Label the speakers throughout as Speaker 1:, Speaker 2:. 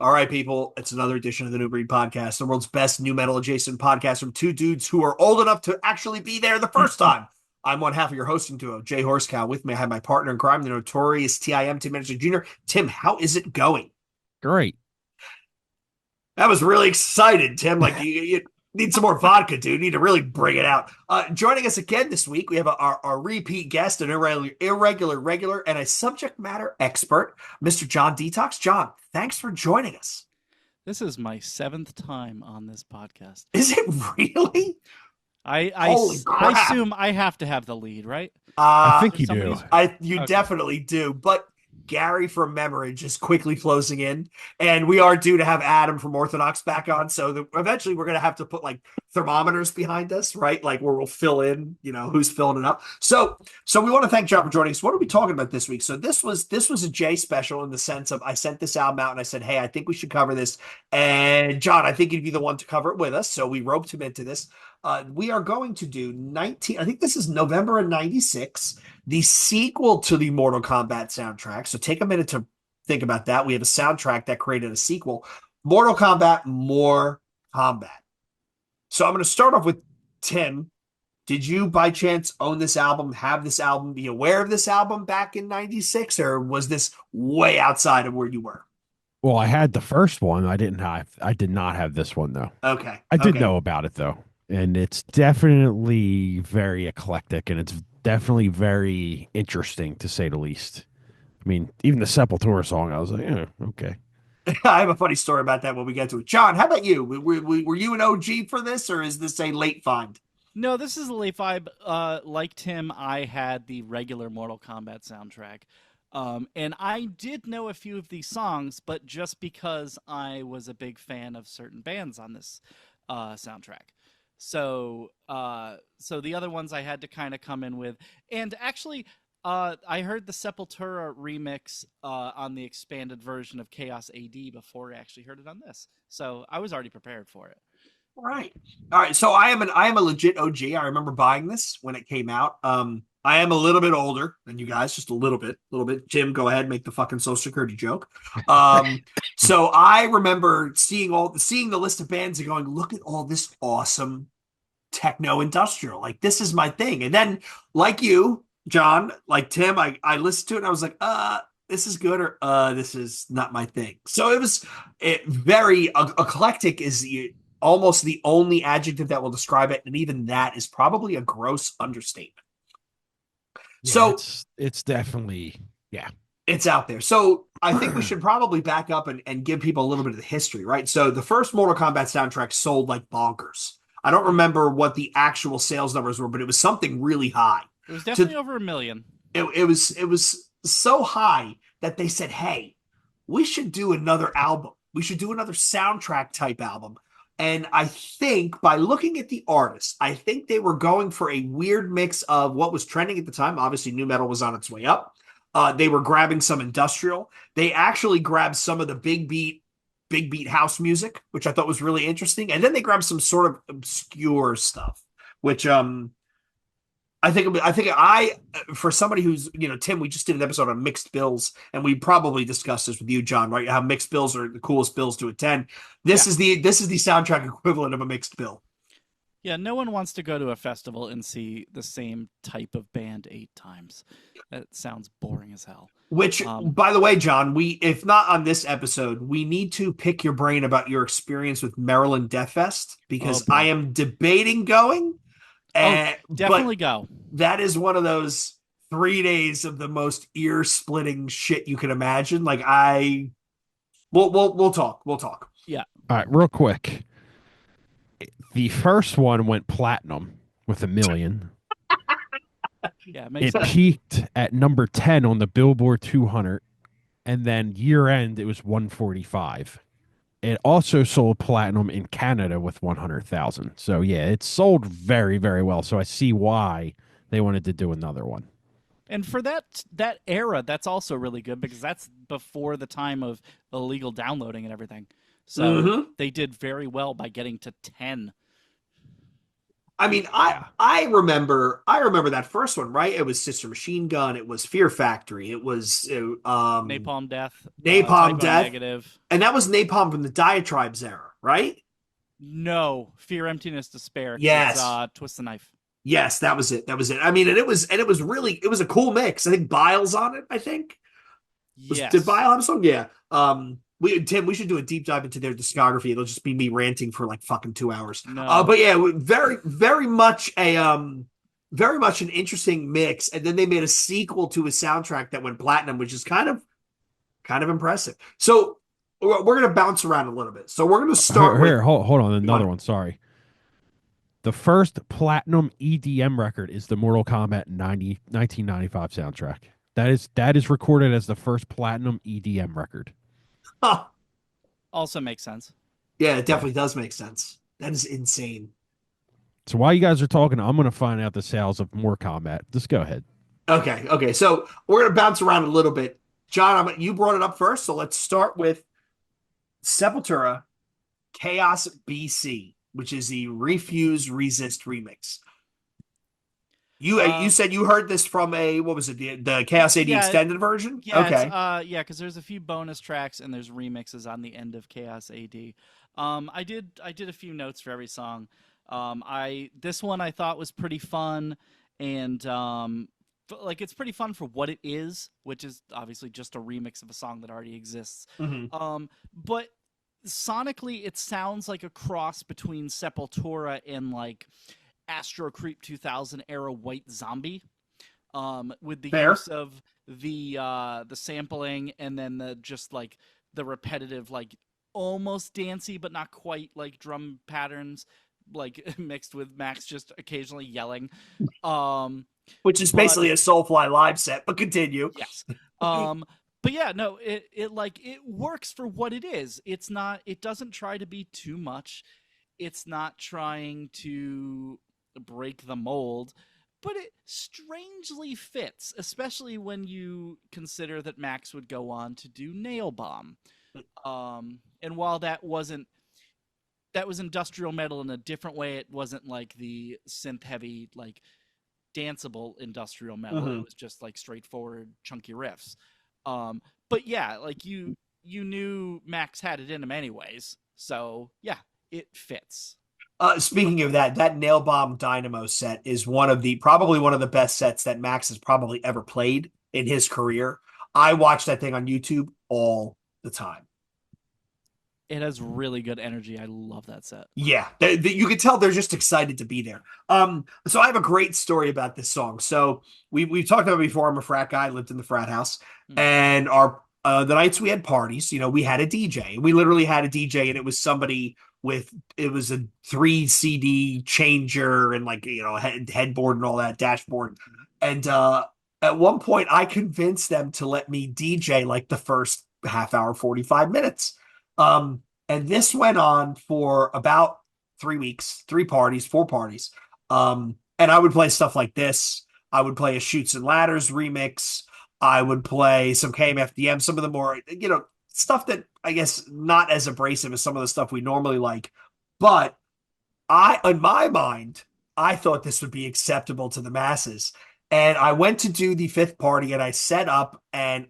Speaker 1: All right, people, it's another edition of the New Breed Podcast, the world's best new metal adjacent podcast from two dudes who are old enough to actually be there the first time. I'm one half of your hosting duo, Jay Horsecow. With me, I have my partner in crime, the notorious Tim Anderson Jr. Tim, how is it going?
Speaker 2: Great.
Speaker 1: That was really excited, Tim. Like you need some more vodka, dude. You need to really bring it out. Joining us again this week, we have our repeat guest, an regular, and a subject matter expert, Mr. Jon Detox. Jon, thanks for joining us.
Speaker 3: This is my 7th time on this podcast.
Speaker 1: Is it really? Holy
Speaker 3: I
Speaker 1: crap.
Speaker 3: assume I have to have the lead, right?
Speaker 2: I think you do.
Speaker 1: You
Speaker 3: Okay.
Speaker 1: definitely do, but Gary from Memory just quickly closing in, and we are due to have Adam from Orthodox back on. So eventually, we're gonna have to put like thermometers behind us, right? Like where we'll fill in, who's filling it up. So we want to thank John for joining us. What are we talking about this week? So this was a Jay special in the sense of I sent this album out and I said, hey, I think we should cover this, and John, I think you'd be the one to cover it with us. So we roped him into this. We are going to do 19. I think this is November of '96, the sequel to the Mortal Kombat soundtrack. So take a minute to think about that. We have a soundtrack that created a sequel, Mortal Kombat, More Combat. So I'm going to start off with Tim. Did you by chance own this album, have this album, be aware of this album back in '96, or was this way outside of where you were?
Speaker 2: Well, I had the first one. I did not have this one though.
Speaker 1: Okay.
Speaker 2: I did
Speaker 1: Okay.
Speaker 2: know about it though. And it's definitely very eclectic and it's definitely very interesting to say the least. I mean, even the Sepultura song, I was like, yeah, okay.
Speaker 1: I have a funny story about that when we get to it. John, how about you? Were you an OG for this, or is this a late find?
Speaker 3: No, this is a late vibe. Like Tim, I had the regular Mortal Kombat soundtrack. And I did know a few of these songs, but just because I was a big fan of certain bands on this soundtrack. So the other ones I had to kind of come in with. And actually, I heard the Sepultura remix on the expanded version of Chaos AD before I actually heard it on this. So I was already prepared for it.
Speaker 1: All right. So I am a legit OG. I remember buying this when it came out. I am a little bit older than you guys, just a little bit. Jim, go ahead, make the fucking Social Security joke. So I remember seeing the list of bands and going, look at all this awesome techno industrial. Like this is my thing. And then, like you, John, like Tim, I listened to it and I was like, this is good, or this is not my thing. So it very eclectic is almost the only adjective that will describe it, and even that is probably a gross understatement.
Speaker 2: Yeah,
Speaker 1: So
Speaker 2: it's definitely, yeah.
Speaker 1: it's out there. So I think we should probably back up and give people a little bit of the history, right? So the first Mortal Kombat soundtrack sold like bonkers. I don't remember what the actual sales numbers were, but it was something really high.
Speaker 3: It was definitely over 1 million.
Speaker 1: It was so high that they said, hey, we should do another album. We should do another soundtrack type album. And I think by looking at the artists, I think they were going for a weird mix of what was trending at the time. Obviously, new metal was on its way up. They were grabbing some industrial. They actually grabbed some of the big beat house music, which I thought was really interesting. And then they grabbed some sort of obscure stuff, which I for somebody who's, Tim, we just did an episode on mixed bills, and we probably discussed this with you, John, right? How mixed bills are the coolest bills to attend. This is the soundtrack equivalent of a mixed bill.
Speaker 3: Yeah, no one wants to go to a festival and see the same type of band 8 times. That sounds boring as hell.
Speaker 1: Which, by the way, John, if not on this episode, we need to pick your brain about your experience with Maryland Death Fest, because I am debating going.
Speaker 3: Definitely go.
Speaker 1: That is one of those 3 days of the most ear-splitting shit you can imagine. Like we'll talk. We'll talk.
Speaker 3: Yeah.
Speaker 2: All right, real quick. The first one went platinum with 1 million.
Speaker 3: Yeah, it makes
Speaker 2: It
Speaker 3: sense.
Speaker 2: peaked at number 10 on the Billboard 200, and then year end it was 145. It also sold platinum in Canada with 100,000. So yeah, it sold very, very well. So I see why they wanted to do another one.
Speaker 3: And for that era, that's also really good because that's before the time of illegal downloading and everything. So they did very well by getting to 10.
Speaker 1: I mean,
Speaker 2: Yeah.
Speaker 1: I remember that first one, right? It was Sister Machine Gun, it was Fear Factory, it was
Speaker 3: Napalm Death,
Speaker 1: Napalm
Speaker 3: Typo
Speaker 1: Death,
Speaker 3: Negative.
Speaker 1: and that was Napalm from the Diatribes era, right?
Speaker 3: No, Fear, Emptiness, Despair, because it's
Speaker 1: Yes.
Speaker 3: Twist the Knife.
Speaker 1: Yes, that was it. That was it. I mean, and it was really it was a cool mix. I think Biles on it, I think. Did
Speaker 3: Yes.
Speaker 1: Bile have a song? Yeah. We should do a deep dive into their discography. It'll just be me ranting for like fucking 2 hours.
Speaker 3: No.
Speaker 1: But yeah, very much an interesting mix. And then they made a sequel to a soundtrack that went platinum, which is kind of impressive. So we're gonna bounce around a little bit. So we're gonna start with
Speaker 2: Hold on, another
Speaker 1: one.
Speaker 2: one. Sorry. The first platinum EDM record is the Mortal Kombat 1995 soundtrack. That is recorded as the first platinum EDM record.
Speaker 1: Huh.
Speaker 3: Also makes sense.
Speaker 1: Yeah, it
Speaker 2: Yeah.
Speaker 1: definitely does make sense. That is insane.
Speaker 2: So while you guys are talking, I'm going to find out the sales of more Kombat. Just go ahead.
Speaker 1: Okay. So we're gonna bounce around a little bit. John, you brought it up first, so let's start with Sepultura Chaos BC, which is the Refuse Resist remix. You
Speaker 3: Um,
Speaker 1: said you heard this from a what was it the Chaos AD
Speaker 3: yeah,
Speaker 1: extended version?
Speaker 3: yeah, it's
Speaker 1: Okay.
Speaker 3: yeah, because there's a few bonus tracks and there's remixes on the end of Chaos AD. I did a few notes for every song. I this one I thought was pretty fun, and like it's pretty fun for what it is, which is obviously just a remix of a song that already exists.
Speaker 1: Hmm.
Speaker 3: But sonically, it sounds like a cross between Sepultura and like Astro Creep 2000 era White Zombie, with the
Speaker 1: Fair.
Speaker 3: use of the sampling and then the just like the repetitive like almost dancey but not quite like drum patterns like mixed with Max just occasionally yelling. Um,
Speaker 1: Which is
Speaker 3: but
Speaker 1: basically a Soulfly live set, but continue.
Speaker 3: yes. Um, but yeah, no, it like it works for what it is. It's not. It doesn't try to be too much. It's not trying to break the mold, but it strangely fits, especially when you consider that Max would go on to do Nail Bomb. And while that was industrial metal in a different way, it wasn't like the synth heavy like danceable industrial metal. It
Speaker 1: Hmm.
Speaker 3: was just like straightforward chunky riffs. But yeah, like you knew Max had it in him anyways. So yeah, it fits.
Speaker 1: Speaking of that, that Nail Bomb Dynamo set is probably one of the best sets that Max has probably ever played in his career. I watch that thing on YouTube all the time.
Speaker 3: It has really good energy. I love that set.
Speaker 1: Yeah, you can tell they're just excited to be there. So I have a great story about this song. So we've talked about it before. I'm a frat guy, lived in the frat house,
Speaker 3: Hmm.
Speaker 1: and our the nights we had parties, we had a DJ. We literally had a DJ, and it was somebody it was a 3 CD changer and like headboard and all that dashboard. And at one point, I convinced them to let me DJ like the first half hour, 45 minutes. And this went on for about 3 weeks, 3 parties, 4 parties. And I would play stuff like this. I would play a Shoots and Ladders remix. I would play some KMFDM, some of the more, stuff that I guess not as abrasive as some of the stuff we normally like. But in my mind, I thought this would be acceptable to the masses. And I went to do the fifth party and I set up and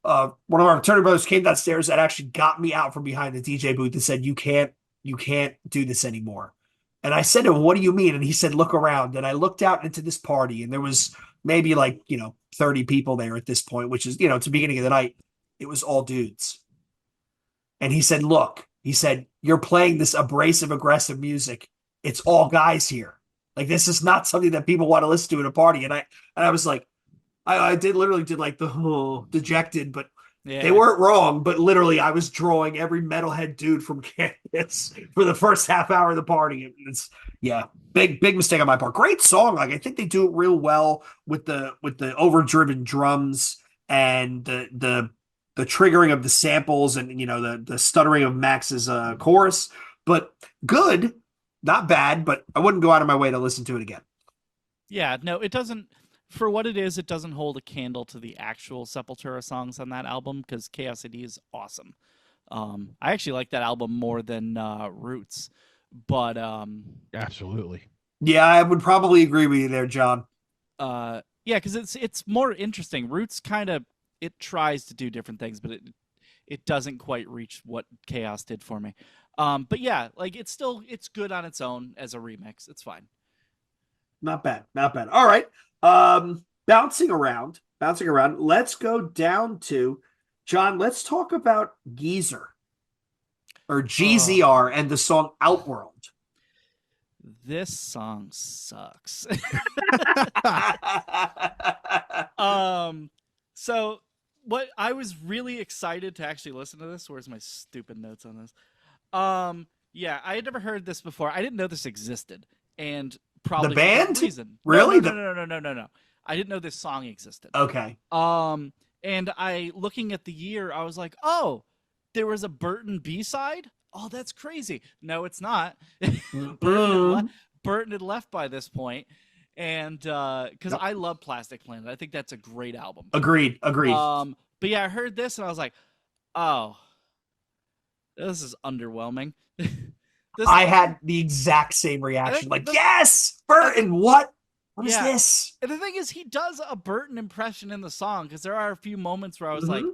Speaker 1: one of our fraternity brothers came downstairs and actually got me out from behind the DJ booth and said, you can't do this anymore. And I said to him, what do you mean? And he said, look around. And I looked out into this party and there was maybe like, 30 people there at this point, which is, it's the beginning of the night. It was all dudes. And he said, look, you're playing this abrasive, aggressive music. It's all guys here. Like, this is not something that people want to listen to at a party. And I was like, I did literally did like the dejected, but they
Speaker 3: Yeah.
Speaker 1: weren't wrong. But literally, I was drawing every metalhead dude from campus for the first half hour of the party. It's yeah, big mistake on my part. Great song, like I think they do it real well with the overdriven drums and the triggering of the samples and the stuttering of Max's chorus. But good, not bad. But I wouldn't go out of my way to listen to it again.
Speaker 3: Yeah, no, it doesn't. For what it is, it doesn't hold a candle to the actual Sepultura songs on that album because Chaos AD is awesome. I actually like that album more than Roots, But
Speaker 2: Absolutely.
Speaker 1: Yeah, I would probably agree with you there, John.
Speaker 3: yeah, because it's more interesting. Roots kind of it tries to do different things, but it doesn't quite reach what Chaos did for me. But yeah, like it's good on its own as a remix. It's fine.
Speaker 1: Not bad. Not bad. All right. Bouncing around. Bouncing around. Let's go down to John. Let's talk about Geezer or GZR and the song Outworld.
Speaker 3: This song sucks.
Speaker 1: uh,
Speaker 3: So what I was really excited to actually listen to this. Where's my stupid notes on this? Yeah, I had never heard this before. I didn't know this existed, and
Speaker 1: the
Speaker 3: probably for
Speaker 1: band?
Speaker 3: good reason.
Speaker 1: Really?
Speaker 3: No. I didn't know this song existed.
Speaker 1: Okay.
Speaker 3: And I looking at the year, I was like, oh, there was a Burton B side. Oh, that's crazy. No, it's not. Burton had left by this point, and because I love Plastic Planet, I think that's a great album.
Speaker 1: Agreed.
Speaker 3: But yeah, I heard this and I was like, oh, this is underwhelming.
Speaker 1: I had the exact same reaction. Like, yes, Burton, what is this?
Speaker 3: And the thing is, he does a Burton impression in the song because there are a few moments where I was like,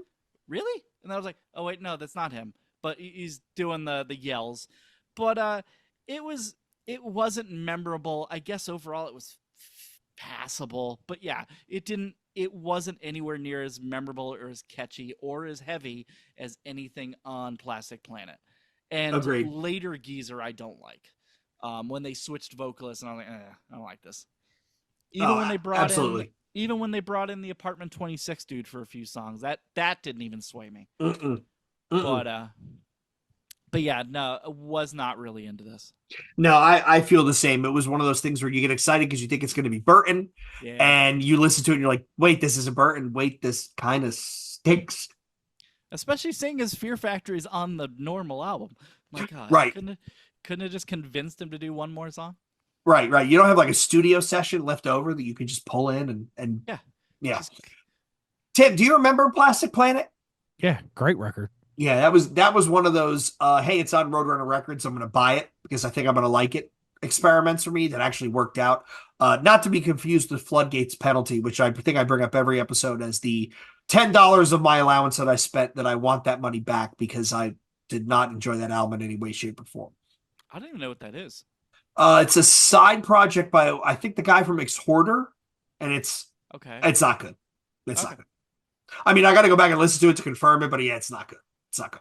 Speaker 3: really? And I was like, oh, wait, no, that's not him. But he's doing the yells. But it wasn't memorable. I guess overall it was passable. But yeah, it wasn't anywhere near as memorable or as catchy or as heavy as anything on Plastic Planet. And
Speaker 1: Agreed.
Speaker 3: Later Geezer I don't like. When they switched vocalists and I'm like, I don't like this. Even when they brought in the Apartment 26 dude for a few songs, that didn't even sway me. But yeah, no, I was not really into this.
Speaker 1: No, I feel the same. It was one of those things where you get excited because you think it's going to be Burton, and you listen to it and you're like, wait, this isn't Burton. Wait, this kind of stinks.
Speaker 3: Especially seeing as Fear Factory is on the normal album. My God,
Speaker 1: right?
Speaker 3: Couldn't have just convinced him to do one more song?
Speaker 1: Right. You don't have like a studio session left over that you can just pull in and yeah. Tim, do you remember Plastic Planet?
Speaker 2: Yeah, great record.
Speaker 1: Yeah, that was one of those hey, it's on Roadrunner Records, I'm going to buy it because I think I'm going to like it experiments for me that actually worked out. Not to be confused with Floodgates Penalty, which I think I bring up every episode as the $10 of my allowance that I spent that I want that money back because I did not enjoy that album in any way, shape, or form.
Speaker 3: I don't even know what that is.
Speaker 1: It's a side project by I think the guy from Exhorder, and it's not good. It's not good. I mean, I got to go back and listen to it to confirm it, but yeah, it's not good. It's not good.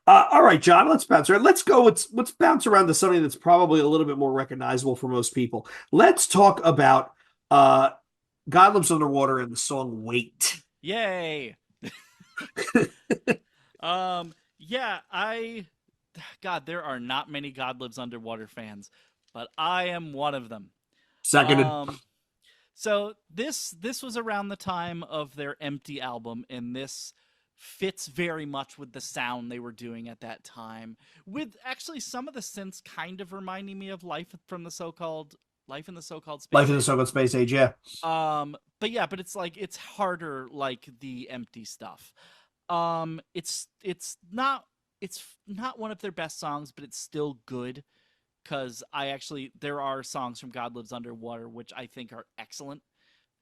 Speaker 1: All right, John, let's bounce around. Let's bounce around to something that's probably a little bit more recognizable for most people. Let's talk about God Lives Underwater and the song Wait.
Speaker 3: Yay. God, there are not many God Lives Underwater fans, but I am one of them.
Speaker 1: Seconded.
Speaker 3: So this was around the time of their Empty album, and this fits very much with the sound they were doing at that time. With actually some of the synths kind of reminding me of Life in the So-Called Space
Speaker 1: Age, yeah.
Speaker 3: But it's like it's harder like the Empty stuff. It's not one of their best songs, but it's still good because there are songs from God Lives Underwater which I think are excellent.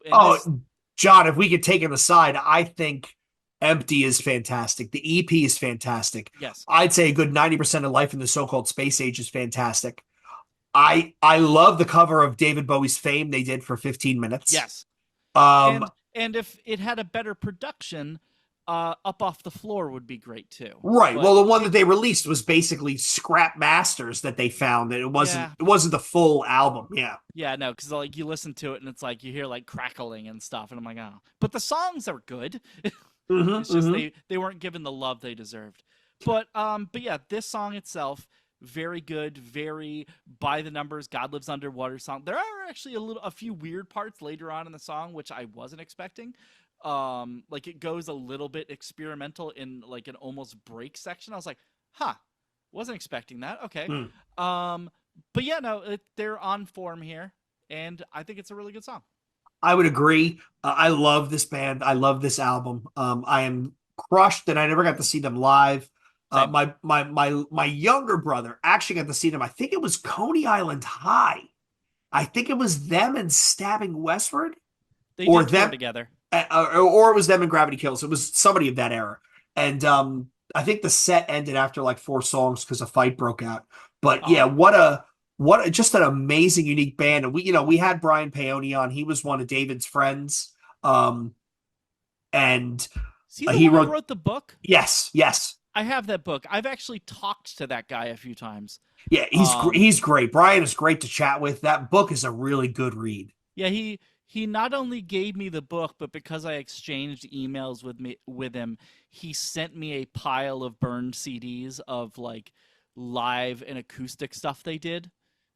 Speaker 3: And
Speaker 1: John, if we could take it aside, I think Empty is fantastic. The EP is fantastic.
Speaker 3: Yes.
Speaker 1: I'd say a good 90% of Life in the So-Called Space Age is fantastic. I love the cover of David Bowie's Fame they did for 15 minutes.
Speaker 3: Yes. And if it had a better production, Up Off the Floor would be great too.
Speaker 1: Right. Well, the one that they released was basically scrap masters that they found. That it wasn't the full album. Yeah.
Speaker 3: Yeah, no, because like you listen to it and it's like you hear like crackling and stuff, and I'm like, oh, but the songs are good. It's just they weren't given the love they deserved. But yeah, this song itself, very good, very by the numbers. God Lives Underwater song. There are actually a few weird parts later on in the song which I wasn't expecting. Like it goes a little bit experimental in like an almost break section. I was like, wasn't expecting that. Okay. But yeah, no, they're on form here, and I think it's a really good song.
Speaker 1: I would agree. I love this band. I love this album. I am crushed that I never got to see them live.
Speaker 3: Same.
Speaker 1: My younger brother actually got to see them. I think it was Coney Island High. I think it was them and Stabbing Westward,
Speaker 3: They
Speaker 1: or
Speaker 3: did tour
Speaker 1: them,
Speaker 3: together.
Speaker 1: or it was them and Gravity Kills. It was somebody of that era. And I think the set ended after like 4 songs because a fight broke out. But yeah,
Speaker 3: Oh,
Speaker 1: what just an amazing, unique band. And we had Brian Paoni on. He was one of David's friends. Um, and
Speaker 3: is he the
Speaker 1: he
Speaker 3: one who
Speaker 1: wrote,
Speaker 3: wrote the book?
Speaker 1: yes, yes.
Speaker 3: I have that book. I've actually talked to that guy a few times.
Speaker 1: Yeah, he's great. Brian is great to chat with. That book is a really good read.
Speaker 3: Yeah, he not only gave me the book, but because I exchanged emails with him, he sent me a pile of burned CDs of like live and acoustic stuff they did,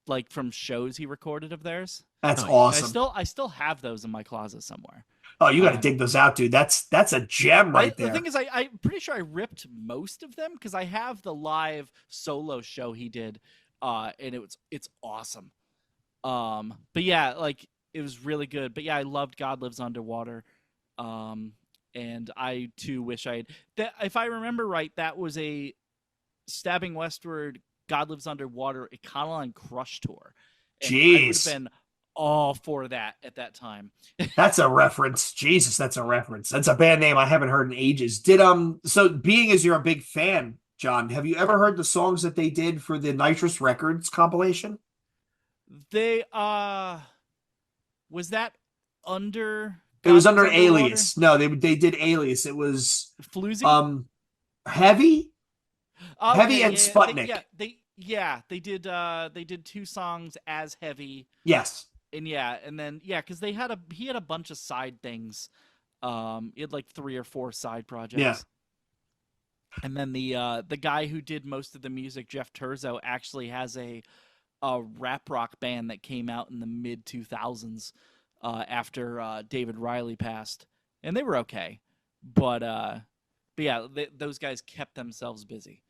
Speaker 3: like from shows he recorded of theirs.
Speaker 1: That's
Speaker 2: Nice.
Speaker 3: And
Speaker 1: awesome.
Speaker 3: I still have those in my closet somewhere.
Speaker 1: Oh, you got to
Speaker 3: Um,
Speaker 1: dig those out, dude. That's a gem right
Speaker 3: The
Speaker 1: there.
Speaker 3: thing is, I'm pretty sure I ripped most of them because I have the live solo show he did, and it's awesome. But yeah, like it was really good. But yeah, I loved God Lives Underwater. And I too wish I had that. If I remember right, that was a Stabbing Westward, God Lives Underwater, Econoline Crush tour, and I would have
Speaker 1: Jeez.
Speaker 3: been all for that at that time.
Speaker 1: That's a reference. Jesus, that's a reference. That's a band name I haven't heard in ages. Did so being as you're a big fan, John, have you ever heard the songs that they did for the Nitrous Records compilation?
Speaker 3: They was that under
Speaker 1: It was
Speaker 3: God
Speaker 1: under
Speaker 3: Lives
Speaker 1: an
Speaker 3: Underwater?
Speaker 1: alias. No, they did alias. It was
Speaker 3: Floozy?
Speaker 1: um heavy,
Speaker 3: Okay,
Speaker 1: and Sputnik.
Speaker 3: they did 2 songs as Heavy,
Speaker 1: Yes.
Speaker 3: and and then because he had a bunch of side things. He had like 3 or 4 side
Speaker 1: Yeah.
Speaker 3: projects. And then the guy who did most of the music, Jeff Turzo, actually has a rap rock band that came out in the mid 2000s after David Riley passed, and they were okay, but yeah, those guys kept themselves busy.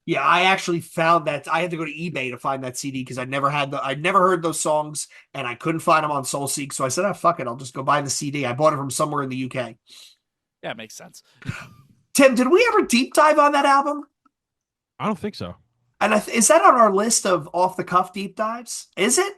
Speaker 1: Yeah, I actually found that I had to go to eBay to find that CD because I'd never heard those songs and I couldn't find them on SoulSeek. So I said, "Oh fuck it, I'll just go buy the CD." I bought it from somewhere in the UK.
Speaker 3: Yeah, it makes sense.
Speaker 1: Tim, did we ever deep dive on that album?
Speaker 2: I don't think so.
Speaker 1: And is that on our list of off the cuff deep dives? Is it?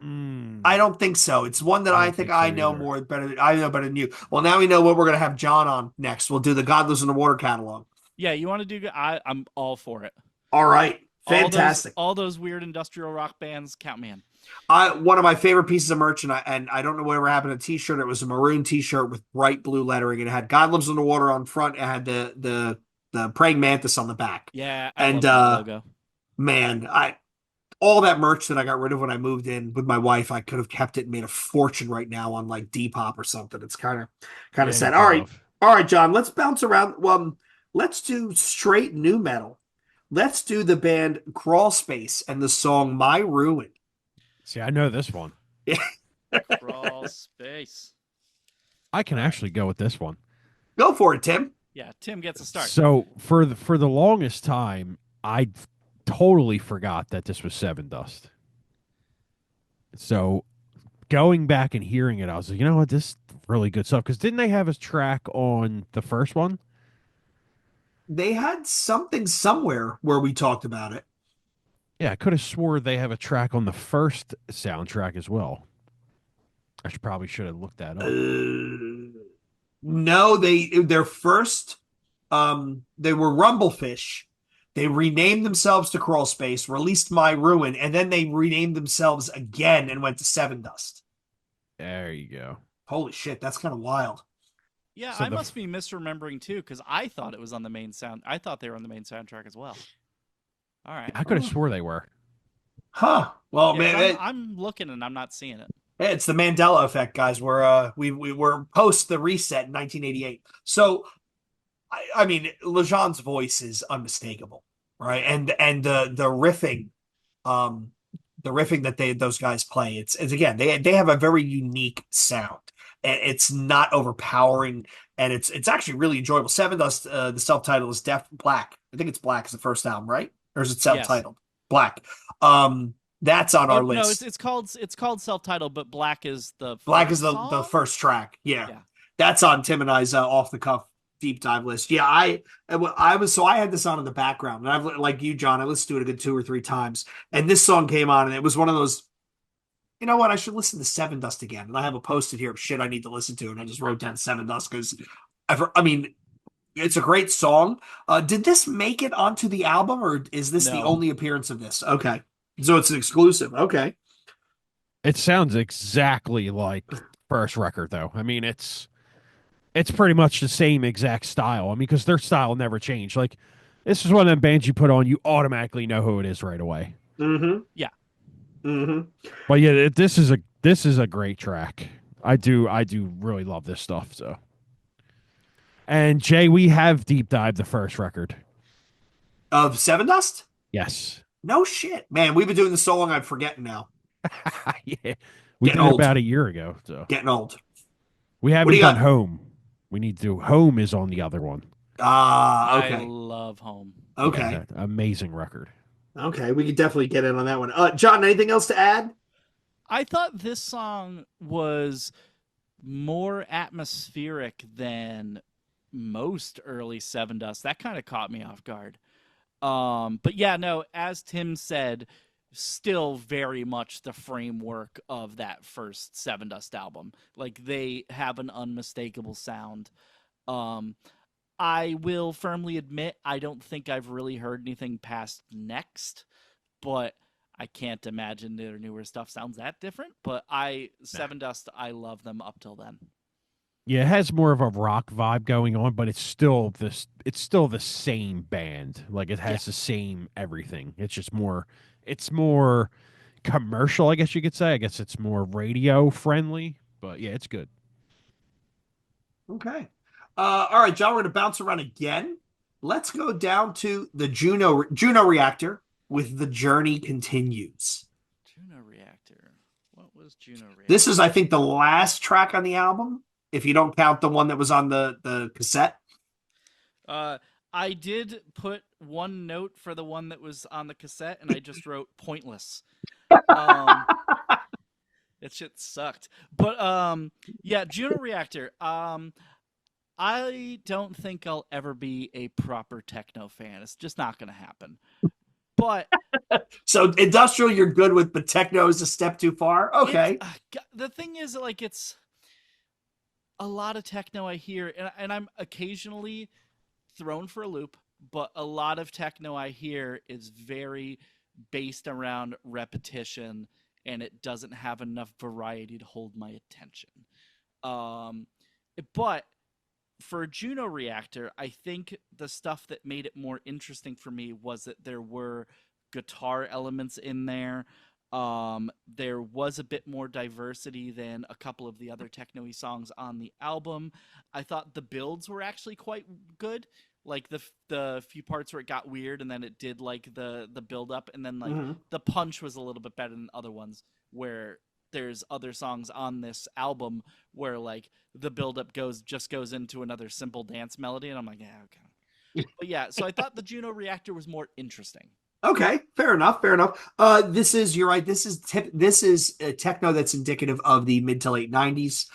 Speaker 1: I don't think so. It's one that
Speaker 2: I
Speaker 1: I
Speaker 2: don't
Speaker 1: think
Speaker 2: think so
Speaker 1: I know
Speaker 2: either.
Speaker 1: I know better than you. Well, now we know what we're gonna have John on next. We'll do the God Lives in the Water catalog.
Speaker 3: Yeah, you want to do? I'm all for it.
Speaker 1: All right, fantastic.
Speaker 3: All those weird industrial rock bands, count me in.
Speaker 1: One of my favorite pieces of merch, and I don't know whatever happened to a T-shirt. It was a maroon T-shirt with bright blue lettering, and it had "God Lives in the Water" on front. It had the praying mantis on the back.
Speaker 3: Yeah, I
Speaker 1: And
Speaker 3: love that logo.
Speaker 1: man, I all that merch that I got rid of when I moved in with my wife, I could have kept it and made a fortune right now on like Depop or something. It's kind of
Speaker 2: Yeah,
Speaker 1: sad.
Speaker 2: you could have.
Speaker 1: All right, John. Let's bounce around. Let's do straight new metal. Let's do the band Crawl Space and the song "My Ruin."
Speaker 2: See, I know this one.
Speaker 3: Crawl Space.
Speaker 2: I can actually go with this one.
Speaker 1: Go for it, Tim.
Speaker 3: Yeah, Tim gets a start.
Speaker 2: So for the longest time, I totally forgot that this was Seven Dust. So going back and hearing it, I was like, you know what, this is really good stuff. Because didn't they have a track on the first one?
Speaker 1: They had something somewhere where we talked about it.
Speaker 2: Yeah, I could have swore they have a track on the first soundtrack as well. Probably should have looked that up.
Speaker 1: No, their first they were Rumblefish. They renamed themselves to Crawl Space, released My Ruin, and then they renamed themselves again and went to Seven Dust.
Speaker 2: There you go.
Speaker 1: Holy shit, that's kind of wild.
Speaker 3: Yeah,
Speaker 2: So
Speaker 3: I must be misremembering too, because I thought it was on the main sound. I thought they were on the main soundtrack as well. All right.
Speaker 2: I could have swore they were.
Speaker 1: Huh. Well,
Speaker 3: Yeah, 'cause
Speaker 1: man,
Speaker 3: I'm looking and I'm not seeing it.
Speaker 1: it's the Mandela effect, guys. We were post the reset in 1988. So I mean, Lejean's voice is unmistakable, right? And the riffing that those guys play, it's again they have a very unique sound, and it's not overpowering, and it's actually really enjoyable. Seven Dust, the self-title is Deaf Black. I think it's Black is the first album, right? Or is it self-titled? Yes. Black. That's on our list.
Speaker 3: No, it's called self-titled, but Black is the
Speaker 1: the first track. Yeah. That's on Tim and I's off the cuff deep dive list. Yeah, I was so I had this on in the background, and I've like you, John. I listened to it a good 2 or 3 times, and this song came on, and it was one of those. You know what? I should listen to Seven Dust again, and I have a posted here of shit I need to listen to, and I just wrote down Seven Dust because I mean, it's a great song. Did this make it onto the album, or is this the
Speaker 3: No.
Speaker 1: only appearance of this? Okay, so it's an exclusive. Okay,
Speaker 2: It sounds exactly like first record, though. I mean, it's pretty much the same exact style. I mean, because their style never changed. Like, this is one of them bands you put on, you automatically know who it is right away.
Speaker 1: mm-hmm.
Speaker 3: Yeah.
Speaker 1: Mm-hmm.
Speaker 2: But yeah, this is a great track. I do really love this stuff. So, and Jay, we have deep dived the first record.
Speaker 1: Of Seven Dust?
Speaker 2: Yes.
Speaker 1: No shit, man. We've been doing this so long, I'm forgetting now.
Speaker 2: Yeah, we
Speaker 1: Getting
Speaker 2: did it
Speaker 1: old.
Speaker 2: about a year ago. So
Speaker 1: Getting old.
Speaker 2: we
Speaker 1: What do
Speaker 2: haven't
Speaker 1: you
Speaker 2: done
Speaker 1: got?
Speaker 2: home. We need to do home is on the other one.
Speaker 1: Ah,
Speaker 3: I
Speaker 1: okay.
Speaker 3: love Home.
Speaker 1: Okay.
Speaker 2: Yeah, amazing record.
Speaker 1: Okay. We could definitely get in on that one. John, anything else to add?
Speaker 3: I thought this song was more atmospheric than most early Seven Dust. That kind of caught me off guard. But yeah, no, as Tim said, still very much the framework of that first Seven Dust album. Like they have an unmistakable sound. Um, I will firmly admit I don't think I've really heard anything past Next, but I can't imagine their newer stuff sounds that different. But Seven Dust, I love them up till then.
Speaker 2: Yeah, it has more of a rock vibe going on, but it's still this. It's still the same band. Like it
Speaker 3: Yeah.
Speaker 2: has the same everything. It's just more. It's more commercial, I guess you could say. I guess it's more radio friendly. But yeah, it's good.
Speaker 1: Okay. All right, John, we're going to bounce around again. Let's go down to the Juno reactor with The Journey Continues.
Speaker 3: Juno Reactor. What was Juno Reactor?
Speaker 1: This is, I think, the last track on the album, if you don't count the one that was on the cassette.
Speaker 3: I did put one note for the one that was on the cassette, and I just wrote pointless. That shit sucked. But yeah, Juno Reactor. I don't think I'll ever be a proper techno fan. It's just not going to happen. But
Speaker 1: So industrial, you're good with, but techno is a step too far. Okay.
Speaker 3: the thing is, like, it's a lot of techno I hear, and I'm occasionally thrown for a loop, but a lot of techno I hear is very based around repetition, and it doesn't have enough variety to hold my attention. But for a Juno Reactor, I think the stuff that made it more interesting for me was that there were guitar elements in there. There was a bit more diversity than a couple of the other techno-y songs on the album. I thought the builds were actually quite good. Like the few parts where it got weird, and then it did like the build up, and then like the punch was a little bit better than other ones where there's other songs on this album where like the buildup goes into another simple dance melody, and I'm like, yeah, okay. But yeah, so I thought the Juno Reactor was more interesting.
Speaker 1: Okay, fair enough. Fair enough. You're right. This is a techno that's indicative of the mid to late '90s.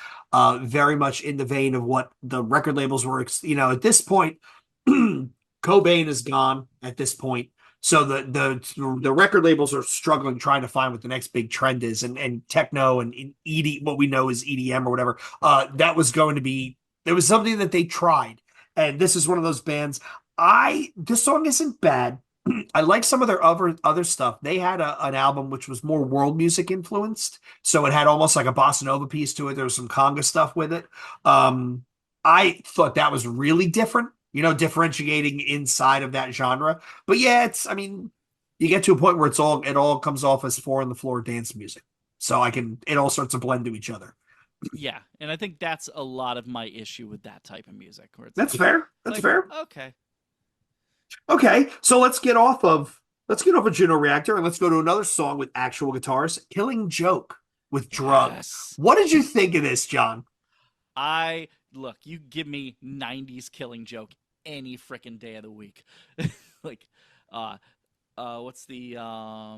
Speaker 1: Very much in the vein of what the record labels were. At this point, Cobain is gone. At this point, so the record labels are struggling trying to find what the next big trend is, and techno and ED, what we know is EDM or whatever. That was going to be. It was something that they tried, and this is one of those bands. This song isn't bad. I like some of their other stuff. They had an album which was more world music influenced, so it had almost like a bossa nova piece to it. There was some conga stuff with it. I thought that was really different, differentiating inside of that genre. But yeah, I mean, you get to a point where it all comes off as four on the floor dance music. So it all starts to blend to each other.
Speaker 3: Yeah, and I think that's a lot of my issue with that type of music. Where
Speaker 1: That's fair. That's fair.
Speaker 3: Okay.
Speaker 1: Okay, so let's get off of Juno Reactor and let's go to another song with actual guitars, Killing Joke with Drugs.
Speaker 3: Yes.
Speaker 1: What did you think of this, John?
Speaker 3: Look, you give me 90s Killing Joke any freaking day of the week. Like what's the oh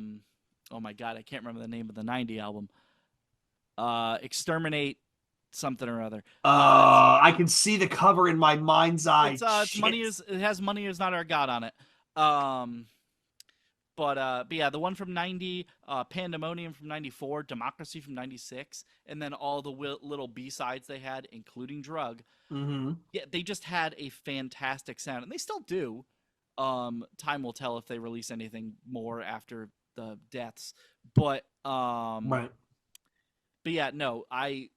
Speaker 3: my god, I can't remember the name of the 90 album. Exterminate something or other.
Speaker 1: I can see the cover in my mind's eye.
Speaker 3: It's money is it has money is not our god on it. Um, but yeah, the one from 90, Pandemonium from 94, Democracy from 96, and then all the little B-sides they had, including Drug.
Speaker 1: Hmm.
Speaker 3: Yeah, they just had a fantastic sound, and they still do. Time will tell if they release anything more after the deaths. But
Speaker 1: Right.
Speaker 3: but yeah, no, I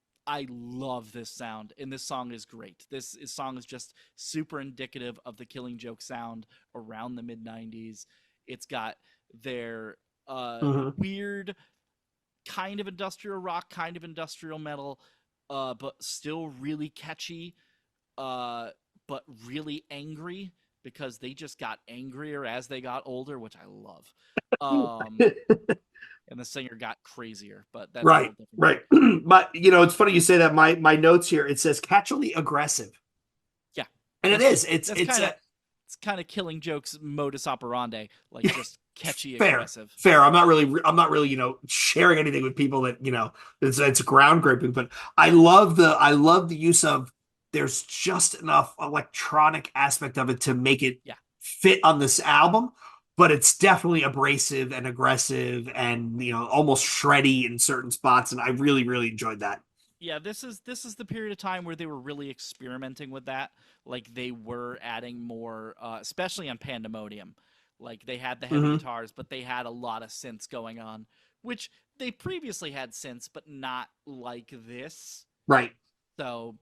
Speaker 3: love this sound, and this song is great. Song is just super indicative of the Killing Joke sound around the mid '90s. It's got their
Speaker 1: Hmm.
Speaker 3: weird kind of industrial rock, kind of industrial metal, but still really catchy, but really angry because they just got angrier as they got older, which I love. And the singer got crazier, but that's a whole
Speaker 1: Right,
Speaker 3: different
Speaker 1: right. But it's funny you say that. My notes here, it says catchily aggressive,
Speaker 3: yeah.
Speaker 1: and it
Speaker 3: That's
Speaker 1: is.
Speaker 3: that's it's kind of Killing Joke's modus operandi, like just catchy
Speaker 1: fair,
Speaker 3: aggressive.
Speaker 1: fair. I'm not really sharing anything with people that it's ground gripping. But I love the use of there's just enough electronic aspect of it to make it
Speaker 3: Yeah.
Speaker 1: fit on this album. But it's definitely abrasive and aggressive and almost shreddy in certain spots, and I really really enjoyed that.
Speaker 3: Yeah, this is the period of time where they were really experimenting with that. Like they were adding more, especially on Pandemonium. Like they had the heavy
Speaker 1: Hmm.
Speaker 3: guitars, but they had a lot of synths going on, which they previously had synths, but not like this.
Speaker 1: Right.
Speaker 3: So,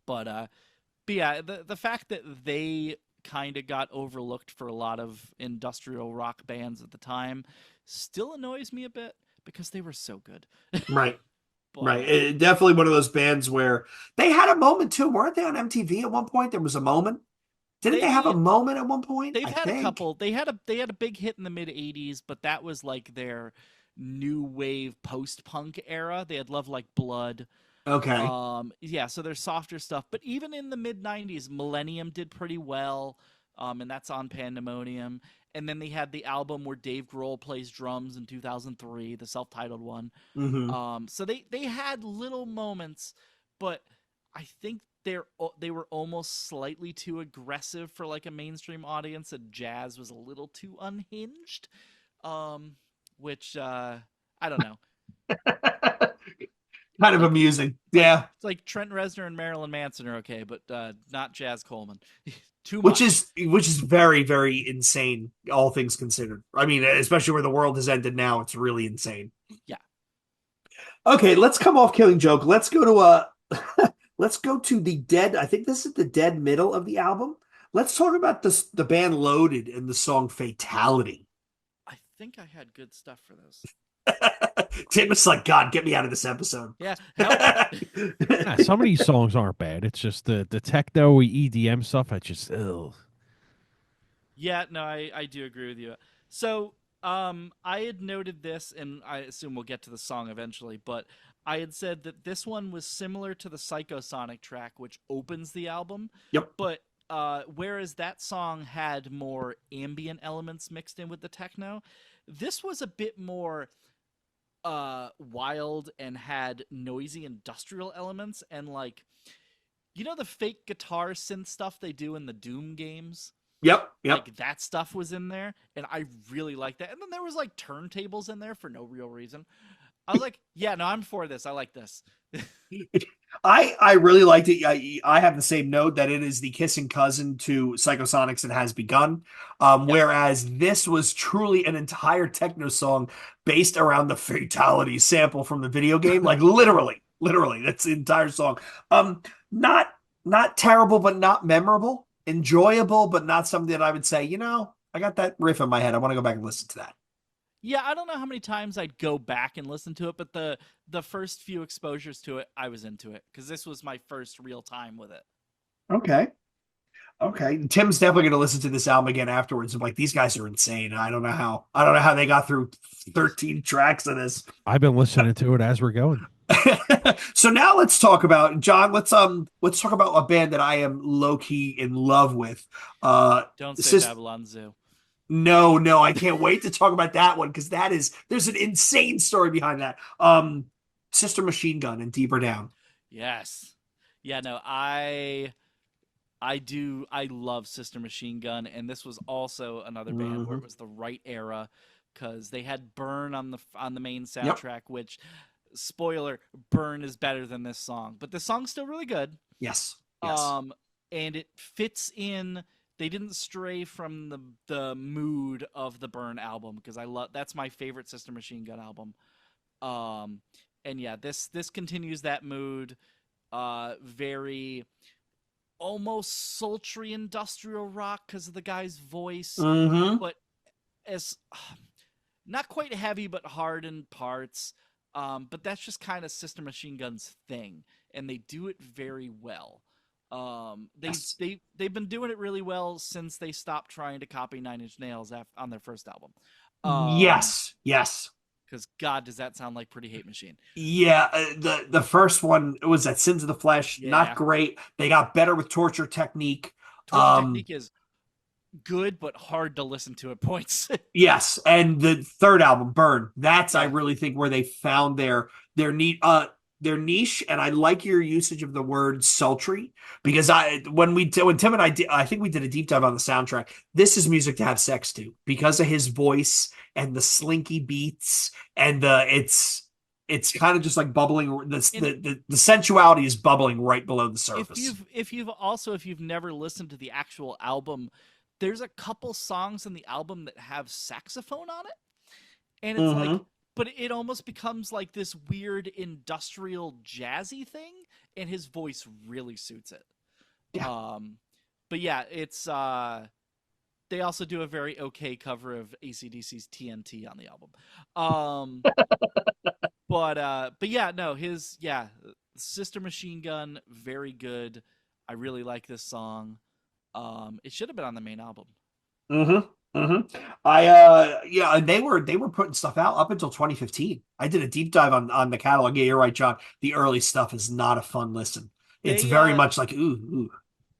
Speaker 3: but but yeah, the fact that they kind of got overlooked for a lot of industrial rock bands at the time still annoys me a bit because they were so good.
Speaker 1: Right.
Speaker 3: But
Speaker 1: Right. Definitely one of those bands where they had a moment too, weren't they on MTV at one point? There was a moment. Didn't they have a
Speaker 3: they
Speaker 1: moment at one point?
Speaker 3: they've
Speaker 1: I
Speaker 3: had a
Speaker 1: think.
Speaker 3: couple. They had a big hit in the mid '80s, but that was like their new wave post punk era. They had Love Like Blood.
Speaker 1: Okay.
Speaker 3: Yeah, so there's softer stuff, but even in the mid '90s, Millennium did pretty well, and that's on Pandemonium. And then they had the album where Dave Grohl plays drums in 2003, the self-titled one.
Speaker 1: Hmm.
Speaker 3: So they had little moments, but I think they were almost slightly too aggressive for like a mainstream audience, and jazz was a little too unhinged. Which I don't know.
Speaker 1: Kind of
Speaker 3: Like
Speaker 1: amusing.
Speaker 3: like
Speaker 1: Yeah.
Speaker 3: it's like Trent Reznor and Marilyn Manson are okay, but not Jazz Coleman. Too
Speaker 1: Which
Speaker 3: much.
Speaker 1: is very, very insane, all things considered. I mean, especially where the world has ended now, it's really insane.
Speaker 3: Yeah.
Speaker 1: Okay, let's come off Killing Joke. Let's go to let's go to the dead. I think this is the dead middle of the album. Let's talk about the band Loaded and the song Fatality.
Speaker 3: I think I had good stuff for this.
Speaker 1: Tim was like, God, get me out of this episode.
Speaker 3: Yeah, help.
Speaker 2: Yeah, some of these songs aren't bad. It's just the techno EDM stuff. I just
Speaker 3: Yeah, no, I do agree with you. So, I had noted this, and I assume we'll get to the song eventually, but I had said that this one was similar to the Psychosonic track, which opens the album,
Speaker 1: Yep.
Speaker 3: but whereas that song had more ambient elements mixed in with the techno, this was a bit more wild and had noisy industrial elements and like the fake guitar synth stuff they do in the Doom games.
Speaker 1: Yep. Yep.
Speaker 3: Like that stuff was in there, and I really liked that. And then there was like turntables in there for no real reason. I was like, yeah, no, I'm for this. I like this.
Speaker 1: I really liked it. I have the same note that it is the kissing cousin to Psychosonics and Has Begun.
Speaker 3: Yep.
Speaker 1: Whereas this was truly an entire techno song based around the Fatality sample from the video game. Like literally, that's the entire song. Not not terrible, but not memorable. Enjoyable, but not something that I would say, I got that riff in my head. I want to go back and listen to that.
Speaker 3: Yeah, I don't know how many times I'd go back and listen to it, but the first few exposures to it, I was into it because this was my first real time with it.
Speaker 1: Okay. Okay. Tim's definitely going to listen to this album again afterwards. I'm like, these guys are insane. I don't know how they got through 13 tracks of this.
Speaker 2: I've been listening to it as we're going.
Speaker 1: So now let's talk about John. Let's talk about a band that I am low key in love with.
Speaker 3: Don't say
Speaker 1: Sis-
Speaker 3: Babylon Zoo.
Speaker 1: no, I can't wait to talk about that one because there's an insane story behind that. Sister Machine Gun and Deeper Down.
Speaker 3: Yes. Yeah, no, I love Sister Machine Gun, and this was also another band where
Speaker 1: Hmm.
Speaker 3: it was the right era because they had Burn on the main
Speaker 1: Yep.
Speaker 3: soundtrack, which spoiler, Burn is better than this song, but this song's still really good.
Speaker 1: Yes. Yes.
Speaker 3: Um, and it fits in. They didn't stray from the mood of the Burn album because I love that's my favorite Sister Machine Gun album. Um, and yeah, this continues that mood. Very almost sultry industrial rock because of the guy's voice,
Speaker 1: Hmm.
Speaker 3: but as not quite heavy but hard in parts. But that's just kind of Sister Machine Gun's thing, and they do it very well.
Speaker 1: Yes.
Speaker 3: They've been doing it really well since they stopped trying to copy Nine Inch Nails on their first album.
Speaker 1: Yes. Yes.
Speaker 3: Because God, does that sound like Pretty Hate Machine?
Speaker 1: Yeah, the first one was at Sins of the Flesh, not
Speaker 3: Yeah,
Speaker 1: great. They got better with torture technique.
Speaker 3: Torture Technique is good but hard to listen to at points.
Speaker 1: Yes, and the third album, Burn, that's I
Speaker 3: Yeah,
Speaker 1: really think where they found their niche, and I like your usage of the word sultry because when Tim and I did, I think we did a deep dive on the soundtrack. This is music to have sex to because of his voice and the slinky beats and it's kind of just like bubbling.
Speaker 3: and
Speaker 1: The sensuality is bubbling right below the
Speaker 3: if
Speaker 1: surface.
Speaker 3: you've never listened to the actual album, there's a couple songs in the album that have saxophone on it, and it's like,
Speaker 1: Hmm.
Speaker 3: but it almost becomes like this weird industrial jazzy thing, and his voice really suits it.
Speaker 1: Yeah.
Speaker 3: But yeah, it's they also do a very okay cover of AC/DC's TNT on the album. Um, but yeah, no, his yeah, Sister Machine Gun, very good. I really like this song. It should have been on the main album.
Speaker 1: Hmm. Hmm. Yeah, and they were putting stuff out up until 2015. I did a deep dive on the catalog. Yeah, you're right, John. The early stuff is not a fun listen. It's
Speaker 3: They
Speaker 1: very much like ooh.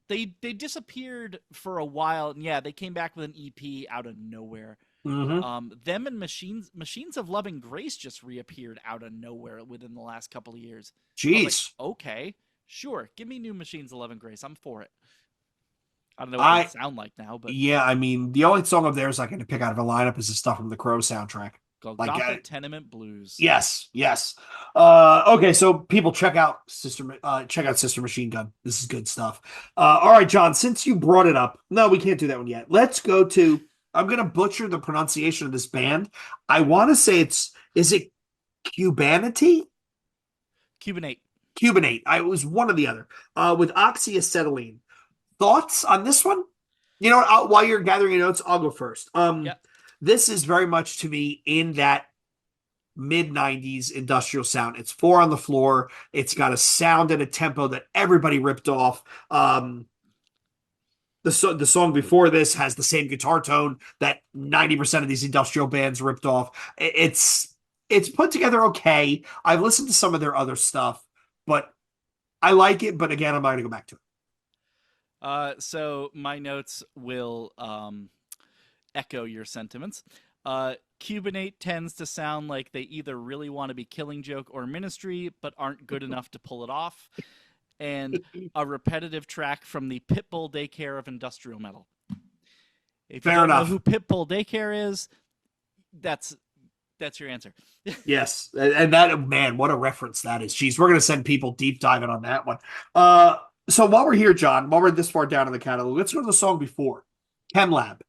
Speaker 3: they disappeared for a while, and yeah, they came back with an EP out of nowhere.
Speaker 1: Hmm.
Speaker 3: Them and Machines of Loving Grace just reappeared out of nowhere within the last couple of years. I was like,
Speaker 1: Jeez.
Speaker 3: okay, sure, give me new Machines of Loving Grace. I'm for it. I don't know what they
Speaker 1: I
Speaker 3: sound like now, but
Speaker 1: Yeah, I mean, the only song of theirs I can pick out of a lineup is the stuff from the Crow soundtrack. Like
Speaker 3: Golgotha Tenement Blues.
Speaker 1: yes, yes. Okay, so people check out Sister Machine Gun. This is good stuff. All right, John, since you brought it up, no, we can't do that one yet. Let's go to I'm gonna butcher the pronunciation of this band. I want to say is it Cubanity?
Speaker 3: Cubanate.
Speaker 1: Cubanate. I it was one or the other. With oxyacetylene. Thoughts on this one? You know what? While you're gathering your notes, I'll go first.
Speaker 3: Yeah.
Speaker 1: This is very much to me in that mid 90s industrial sound. It's four on the floor. It's got a sound and a tempo that everybody ripped off. The song before this has the same guitar tone that 90% of these industrial bands ripped off. It's put together okay. I've listened to some of their other stuff, but I like it. But again, I'm not going to go back to it.
Speaker 3: So my notes will echo your sentiments. Cubanate tends to sound like they either really want to be Killing Joke or Ministry, but aren't good enough to pull it off. And a repetitive track from the Pitbull Daycare of industrial metal. If you
Speaker 1: Fair
Speaker 3: don't know
Speaker 1: enough.
Speaker 3: who Pitbull Daycare is, that's your answer.
Speaker 1: Yes, and that man, what a reference that is. Jeez, we're gonna send people deep diving on that one. So while we're here, John, while we're this far down in the catalog, let's go to the song before, ChemLab.